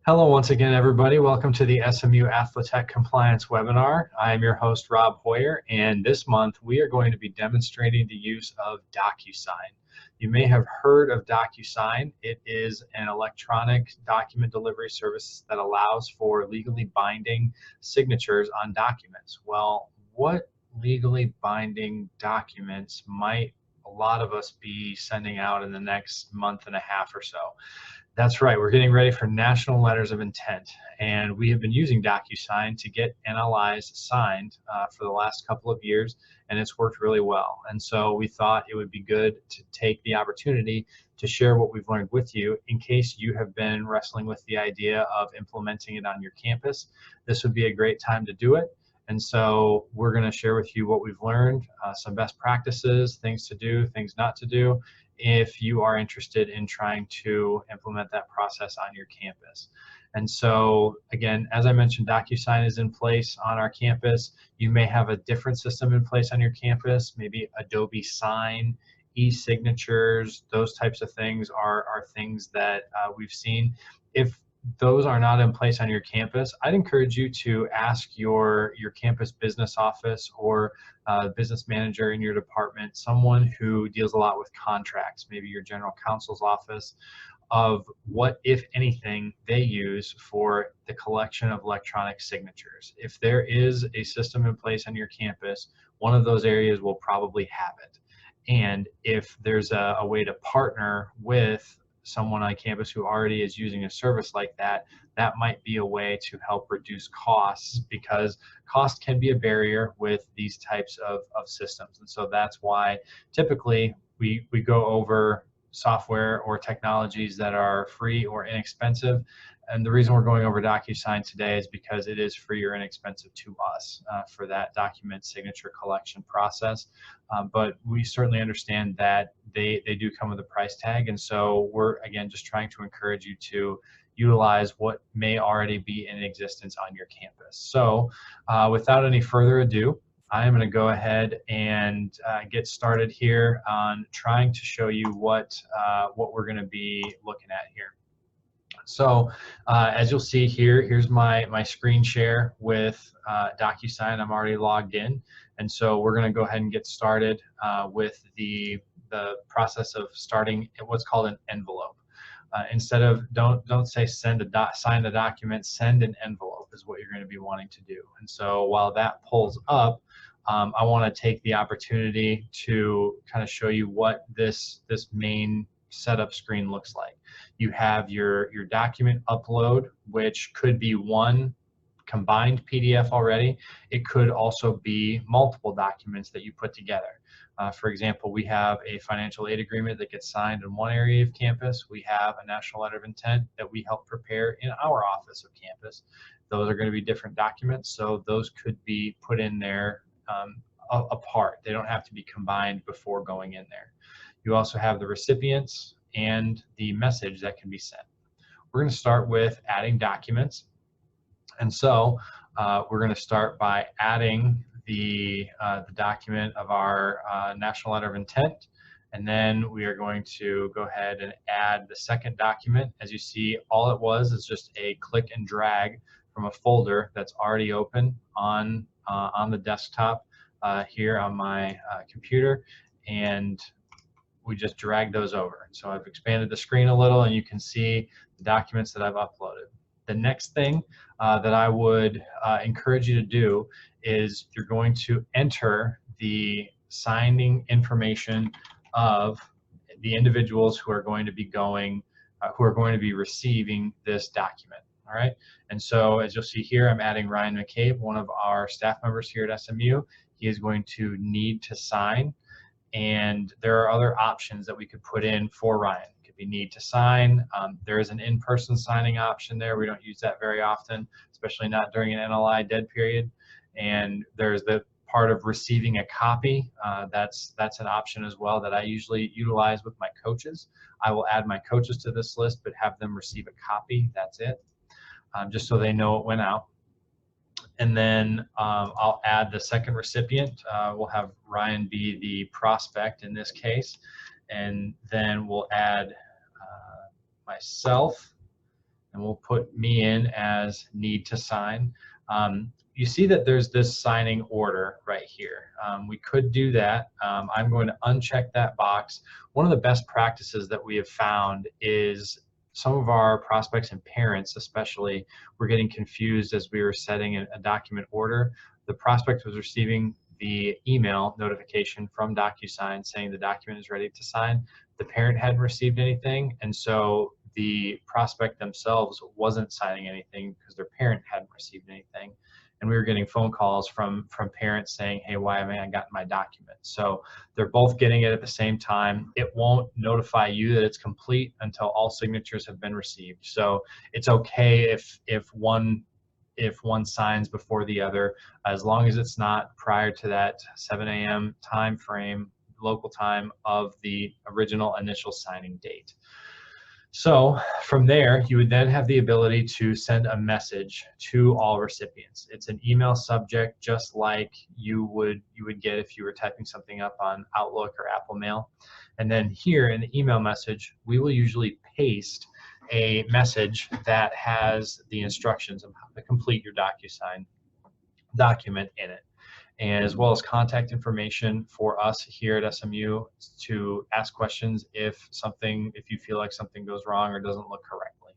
Hello once again, everybody. Welcome to the SMU AthleTechCompliance webinar. I am your host, Rob Hoyer, and this month we are going to be demonstrating the use of DocuSign. You may have heard of DocuSign. It is an electronic document delivery service that allows for legally binding signatures on documents. Well, what legally binding documents might a lot of us be sending out in the next month and a half or so? That's right, we're getting ready for national letters of intent, and we have been using DocuSign to get NLIs signed for the last couple of years, and it's worked really well. And so we thought it would be good to take the opportunity to share what we've learned with you in case you have been wrestling with the idea of implementing it on your campus. This would be a great time to do it. And so we're going to share with you what we've learned, some best practices, things to do, things not to do, if you are interested in trying to implement that process on your campus. And so, again, as I mentioned, DocuSign is in place on our campus. You may have a different system in place on your campus, maybe Adobe Sign, e-signatures, those types of things are things that we've seen. If those are not in place on your campus, I'd encourage you to ask your campus business office or business manager in your department, someone who deals a lot with contracts, maybe your general counsel's office, of what, if anything, they use for the collection of electronic signatures. If there is a system in place on your campus, one of those areas will probably have it. And if there's a way to partner with someone on campus who already is using a service like that, that might be a way to help reduce costs, because cost can be a barrier with these types of systems. And so that's why typically we go over software or technologies that are free or inexpensive. And the reason we're going over DocuSign today is because it is free or inexpensive to us for that document signature collection process. But we certainly understand that they do come with a price tag. And so we're, again, just trying to encourage you to utilize what may already be in existence on your campus. So without any further ado, I am going to go ahead and get started here on trying to show you what we're going to be looking at here. So as you'll see here, here's my screen share with DocuSign. I'm already logged in, and so we're going to go ahead and get started with the process of starting what's called an envelope. Instead of don't say sign the document, send an envelope is what you're going to be wanting to do. And so while that pulls up, I want to take the opportunity to kind of show you what this main setup screen looks like. You have your document upload, which could be one combined PDF already. It could also be multiple documents that you put together. For example, we have a financial aid agreement that gets signed in one area of campus. We have a national letter of intent that we help prepare in our office of campus. Those are going to be different documents, so those could be put in there apart. They don't have to be combined before going in there. You also have the recipients and the message that can be sent. We're going to start with adding documents. And so we're going to start by adding the document of our national letter of intent. And then we are going to go ahead and add the second document. As you see, all it was is just a click and drag from a folder that's already open on the desktop here on my computer. And we just drag those over. So I've expanded the screen a little, and you can see the documents that I've uploaded. The next thing that I would encourage you to do is you're going to enter the signing information of the individuals who are going to be receiving this document. All right. And so as you'll see here, I'm adding Ryan McCabe, one of our staff members here at SMU. He is going to need to sign. And there are other options that we could put in for Ryan. It could be need to sign. There is an in-person signing option there. We don't use that very often, especially not during an NLI dead period. And there's the part of receiving a copy. That's an option as well that I usually utilize with my coaches. I will add my coaches to this list, but have them receive a copy. That's it, just so they know it went out. And then I'll add the second recipient. We'll have Ryan be the prospect in this case. And then we'll add myself and we'll put me in as need to sign. You see that there's this signing order right here. We could do that. I'm going to uncheck that box. One of the best practices that we have found is some of our prospects and parents especially were getting confused as we were setting a document order. The prospect was receiving the email notification from DocuSign saying the document is ready to sign. The parent hadn't received anything, and so the prospect themselves wasn't signing anything because their parent hadn't received anything. And we were getting phone calls from parents saying, hey, why haven't I gotten my document? So they're both getting it at the same time. It won't notify you that it's complete until all signatures have been received. So it's okay if one signs before the other, as long as it's not prior to that 7 a.m. time frame, local time of the original initial signing date. So from there, you would then have the ability to send a message to all recipients. It's an email subject, just like you would get if you were typing something up on Outlook or Apple Mail. And then here in the email message, we will usually paste a message that has the instructions of how to complete your DocuSign document in it, and as well as contact information for us here at SMU to ask questions if you feel like something goes wrong or doesn't look correctly.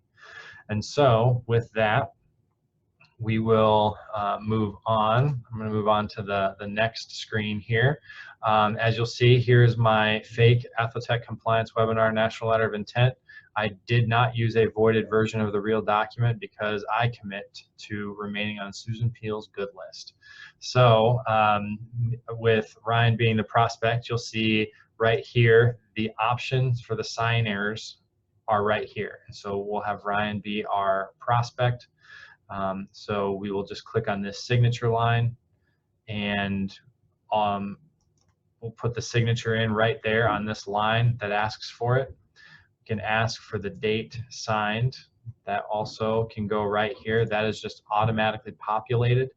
And so with that, we will move on. I'm going to move on to the next screen here. As you'll see, here's my fake AthleTechCompliance webinar national letter of intent. I did not use a voided version of the real document because I commit to remaining on Susan Peel's good list. So with Ryan being the prospect, you'll see right here the options for the sign errors are right here. So we'll have Ryan be our prospect. So we will just click on this signature line, and we'll put the signature in right there on this line that asks for it. We can ask for the date signed. That also can go right here. That is just automatically populated.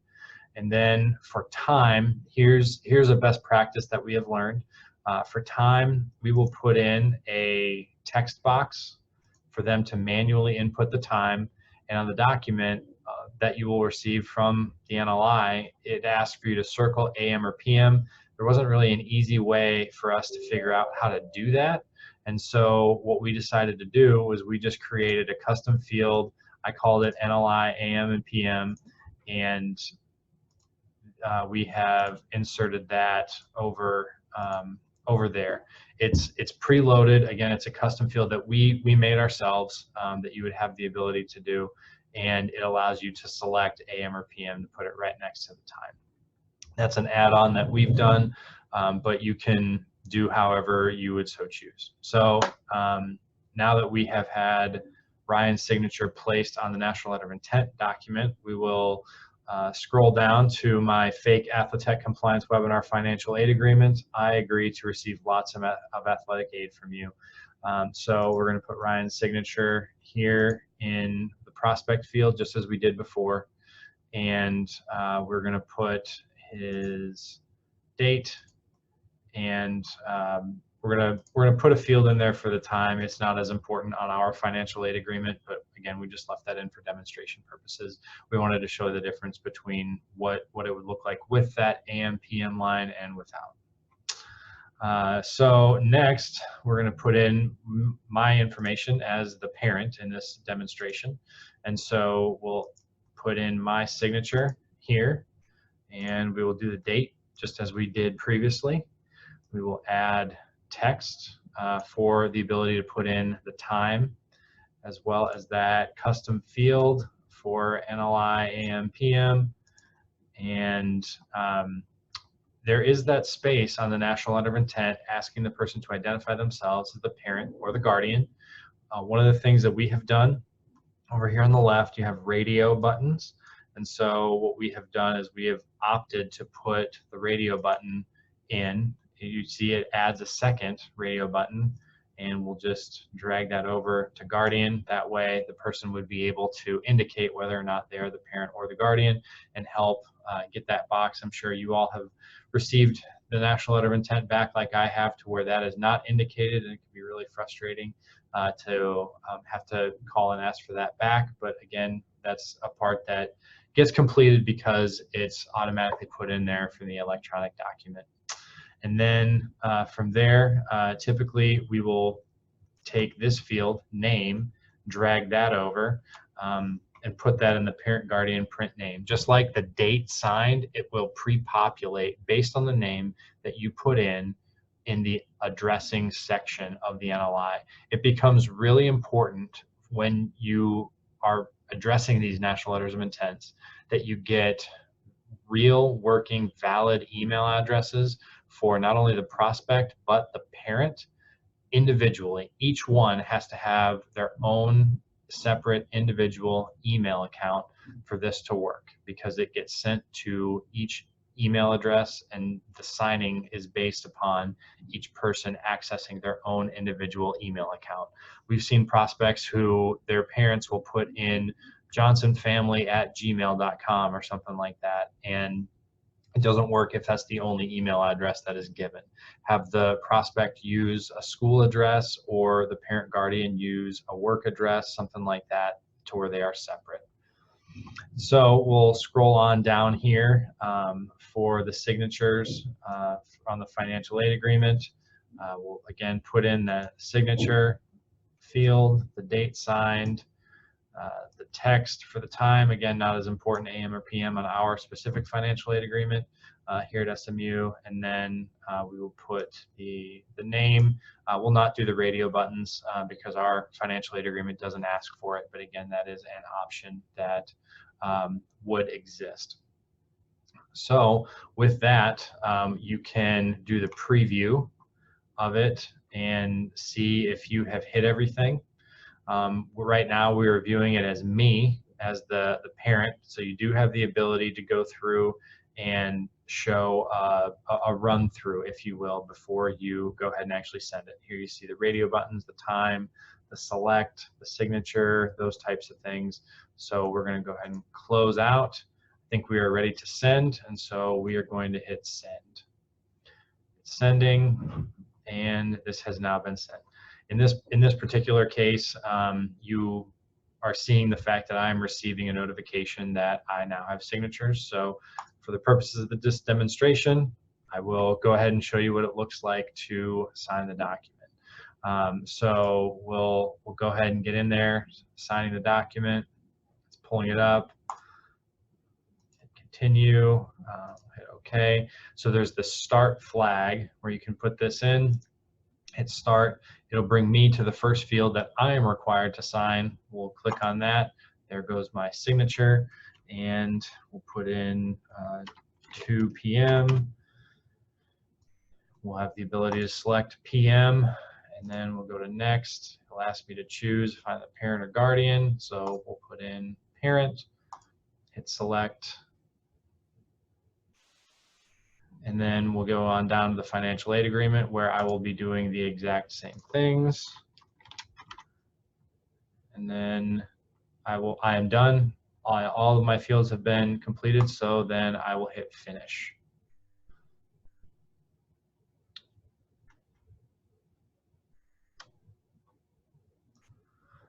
And then for time, here's a best practice that we have learned. For time, we will put in a text box for them to manually input the time. And on the document that you will receive from the NLI, it asks for you to circle AM or PM. There wasn't really an easy way for us to figure out how to do that. And so what we decided to do was we just created a custom field. I called it NLI AM and PM, and we have inserted that over there. It's preloaded. Again, it's a custom field that we made ourselves that you would have the ability to do, and it allows you to select AM or PM to put it right next to the time. That's an add-on that we've done, but you can do however you would so choose. So now that we have had Ryan's signature placed on the National Letter of Intent document, we will scroll down to my fake AthleTechCompliance webinar financial aid agreement. I agree to receive lots of athletic aid from you. So we're going to put Ryan's signature here in the prospect field, just as we did before, and we're going to put his date, and we're gonna put a field in there for the time. It's not as important on our financial aid agreement, but again, we just left that in for demonstration purposes. We wanted to show the difference between what it would look like with that AM PM line and without. So next, we're going to put in my information as the parent in this demonstration, and so we'll put in my signature here, and we will do the date just as we did previously. We will add text for the ability to put in the time, as well as that custom field for NLI AM PM. And there is that space on the National Letter of Intent asking the person to identify themselves as the parent or the guardian. One of the things that we have done over here on the left, you have radio buttons. And so what we have done is we have opted to put the radio button in. You see it adds a second radio button, and we'll just drag that over to guardian. That way the person would be able to indicate whether or not they are the parent or the guardian and help get that box. I'm sure you all have received the National Letter of Intent back like I have, to where that is not indicated, and it can be really frustrating. to have to call and ask for that back. But again, that's a part that gets completed because it's automatically put in there for the electronic document. And then from there, typically we will take this field, name, drag that over, and put that in the parent guardian print name. Just like the date signed, it will pre-populate based on the name that you put in the addressing section of the NLI. It becomes really important when you are addressing these national letters of intent that you get real working valid email addresses for not only the prospect but the parent individually. Each one has to have their own separate individual email account for this to work, because it gets sent to each email address and the signing is based upon each person accessing their own individual email account. We've seen prospects who their parents will put in johnsonfamily@gmail.com or something like that, and it doesn't work if that's the only email address that is given. Have the prospect use a school address or the parent guardian use a work address, something like that, to where they are separate. So we'll scroll on down here for the signatures on the financial aid agreement. We'll again put in the signature field, the date signed, the text for the time, again, not as important, AM or PM, on our specific financial aid agreement here at SMU. And then we will put the name. We'll not do the radio buttons because our financial aid agreement doesn't ask for it. But again, that is an option that would exist. So with that, you can do the preview of it and see if you have hit everything. Right now we're viewing it as me, as the parent, so you do have the ability to go through and show a run through, if you will, before you go ahead and actually send it. Here you see the radio buttons, the time, the select, the signature, those types of things. So we're going to go ahead and close out. I think we are ready to send, and so we are going to hit send. It's sending, and this has now been sent. In this particular case, you are seeing the fact that I'm receiving a notification that I now have signatures. So for the purposes of this demonstration, I will go ahead and show you what it looks like to sign the document. So we'll go ahead and get in there, signing the document. It's pulling it up. Hit continue. Hit OK. So there's the start flag where you can put this in. Hit start. It'll bring me to the first field that I am required to sign. We'll click on that. There goes my signature, and we'll put in 2 p.m. We'll have the ability to select PM, and then we'll go to next. It'll ask me to choose if I'm the parent or guardian, so we'll put in parent, hit select, and then we'll go on down to the financial aid agreement, where I will be doing the exact same things. And then I am done. All of my fields have been completed, so then I will hit finish.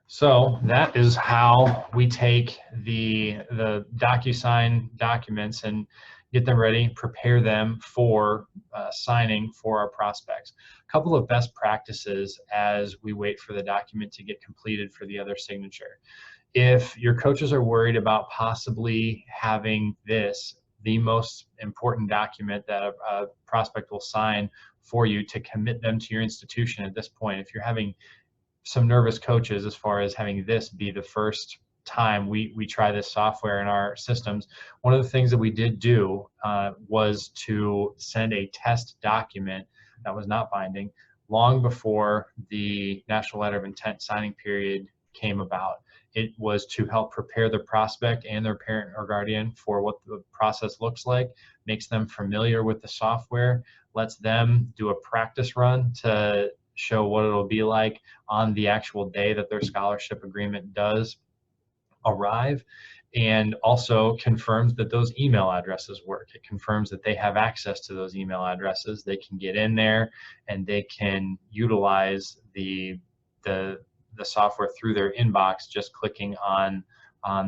So that is how we take the DocuSign documents and get them ready, prepare them for signing for our prospects. A couple of best practices as we wait for the document to get completed for the other signature. If your coaches are worried about possibly having this, the most important document that a prospect will sign for you to commit them to your institution at this point, if you're having some nervous coaches as far as having this be the first time we try this software in our systems, one of the things that we did do was to send a test document that was not binding long before the National Letter of Intent signing period came about. It was to help prepare the prospect and their parent or guardian for what the process looks like, makes them familiar with the software, lets them do a practice run to show what it'll be like on the actual day that their scholarship agreement does arrive, and also confirms that those email addresses work. It confirms that they have access to those email addresses. They can get in there and they can utilize the the software through their inbox, just clicking on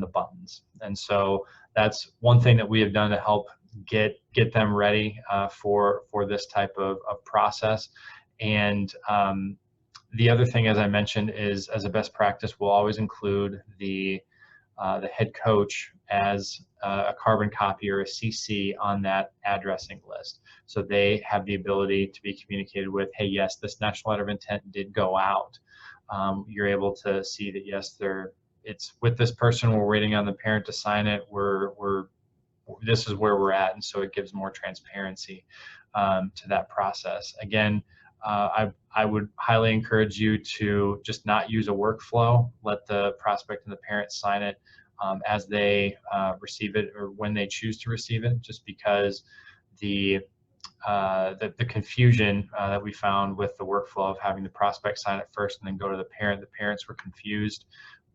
the buttons. And so that's one thing that we have done to help get them ready for this type of process. And the other thing, as I mentioned, is as a best practice, we'll always include the head coach as a carbon copy or a CC on that addressing list. So they have the ability to be communicated with, hey, yes, this national letter of intent did go out. You're able to see that, yes, it's with this person, we're waiting on the parent to sign it, this is where we're at. And so it gives more transparency to that process. Again, I would highly encourage you to just not use a workflow. Let the prospect and the parent sign it as they receive it or when they choose to receive it, just because the confusion that we found with the workflow of having the prospect sign it first and then go to the parents were confused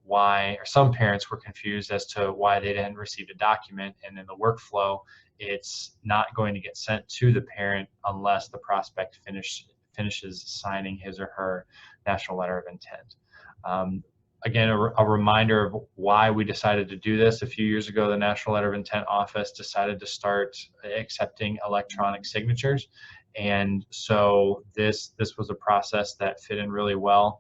why, or some parents were confused as to why they didn't receive a document. And in the workflow, it's not going to get sent to the parent unless the prospect finishes signing his or her national letter of intent. Again, a reminder of why we decided to do this. A few years ago, the National Letter of Intent Office decided to start accepting electronic signatures. And so this was a process that fit in really well,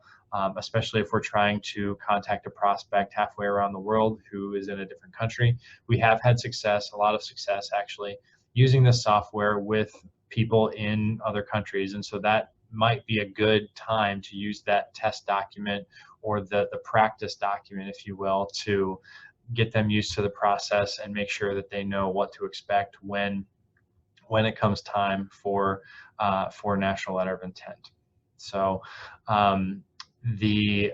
especially if we're trying to contact a prospect halfway around the world who is in a different country. We have had success, a lot of success actually, using this software with people in other countries. And so that might be a good time to use that test document or the practice document, if you will, to get them used to the process and make sure that they know what to expect when it comes time for national letter of intent. So the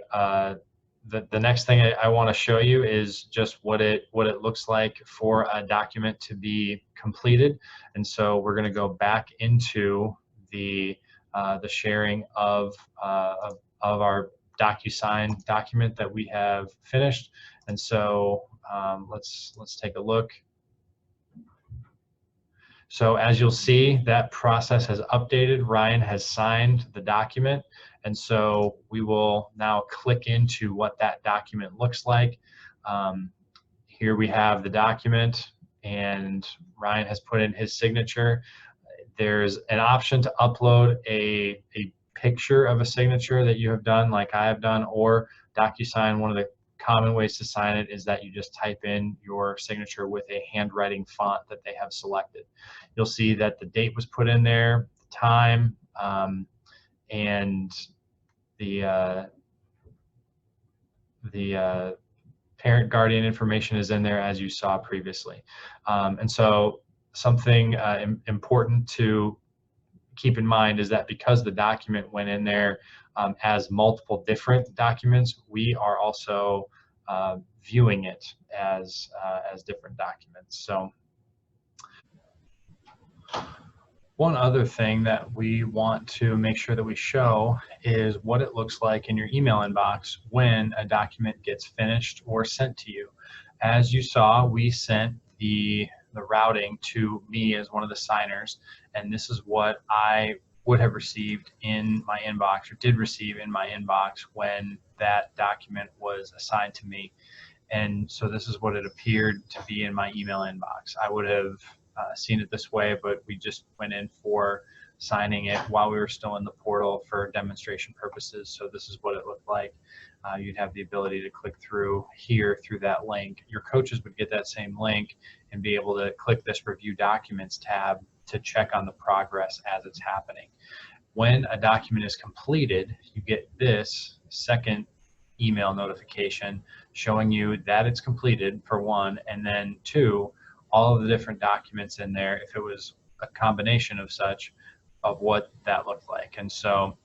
next thing I want to show you is just what it looks like for a document to be completed. And so we're going to go back into the sharing of our DocuSign document that we have finished. And so let's take a look. So as you'll see, that process has updated. Ryan has signed the document. And so we will now click into what that document looks like. Here we have the document and Ryan has put in his signature. There's an option to upload a picture of a signature that you have done, like I have done, or DocuSign. One of the common ways to sign it is that you just type in your signature with a handwriting font that they have selected. You'll see that the date was put in there, the time, and the parent guardian information is in there as you saw previously. And so something important to keep in mind is that because the document went in there as multiple different documents, we are also viewing it as different documents. So one other thing that we want to make sure that we show is what it looks like in your email inbox when a document gets finished or sent to you. As you saw, we sent the routing to me as one of the signers, and this is what I would have received in my inbox, or did receive in my inbox, when that document was assigned to me. And so this is what it appeared to be in my email inbox. I would have seen it this way, but we just went in for signing it while we were still in the portal for demonstration purposes. So this is what it looked like. You'd have the ability to click through here through that link. Your coaches would get that same link and be able to click this Review Documents tab to check on the progress as it's happening. When a document is completed, you get this second email notification showing you that it's completed, for one, and then two, all of the different documents in there, if it was a combination of such, of what that looked like. And so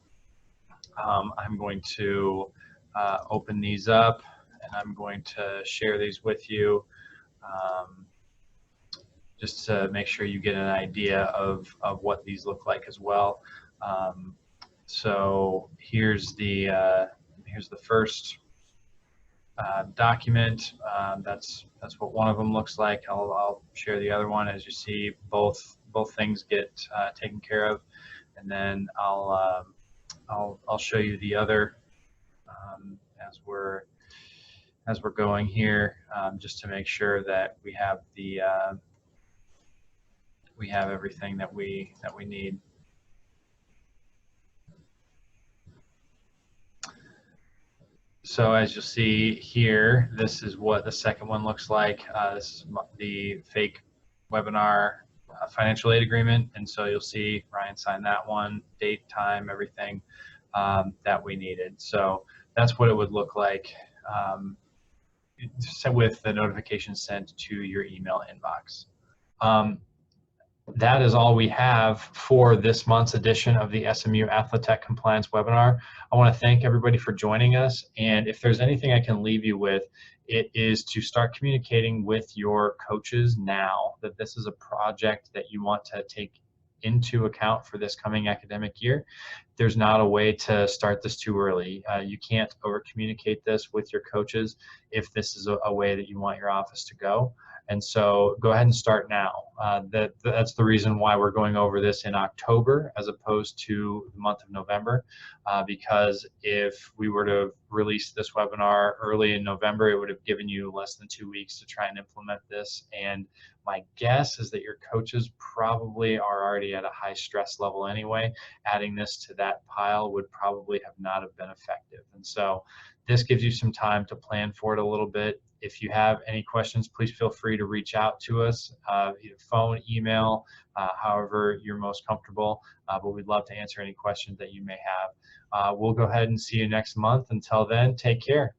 I'm going to open these up and I'm going to share these with you just to make sure you get an idea of what these look like as well. So here's the first document. That's what one of them looks like. I'll share the other one. As you see, both things get taken care of, and then I'll show you the other as we're going here, just to make sure that we have the we have everything that we need. So as you'll see here, this is what the second one looks like. This is the fake webinar financial aid agreement, and so you'll see Ryan signed that one, date, time, everything that we needed. So that's what it would look like with the notification sent to your email inbox. That is all we have for this month's edition of the SMU AthleTech Compliance webinar. I want to thank everybody for joining us, and if there's anything I can leave you with, it is to start communicating with your coaches now that this is a project that you want to take into account for this coming academic year. There's not a way to start this too early. You can't over communicate this with your coaches if this is a way that you want your office to go. And so go ahead and start now. That's the reason why we're going over this in October as opposed to the month of November, because if we were to release this webinar early in November, it would have given you less than 2 weeks to try and implement this. And my guess is that your coaches probably are already at a high stress level anyway. Adding this to that pile would probably not have been effective. And so this gives you some time to plan for it a little bit. If you have any questions, please feel free to reach out to us, either phone, email, however you're most comfortable, but we'd love to answer any questions that you may have. We'll go ahead and see you next month. Until then, take care.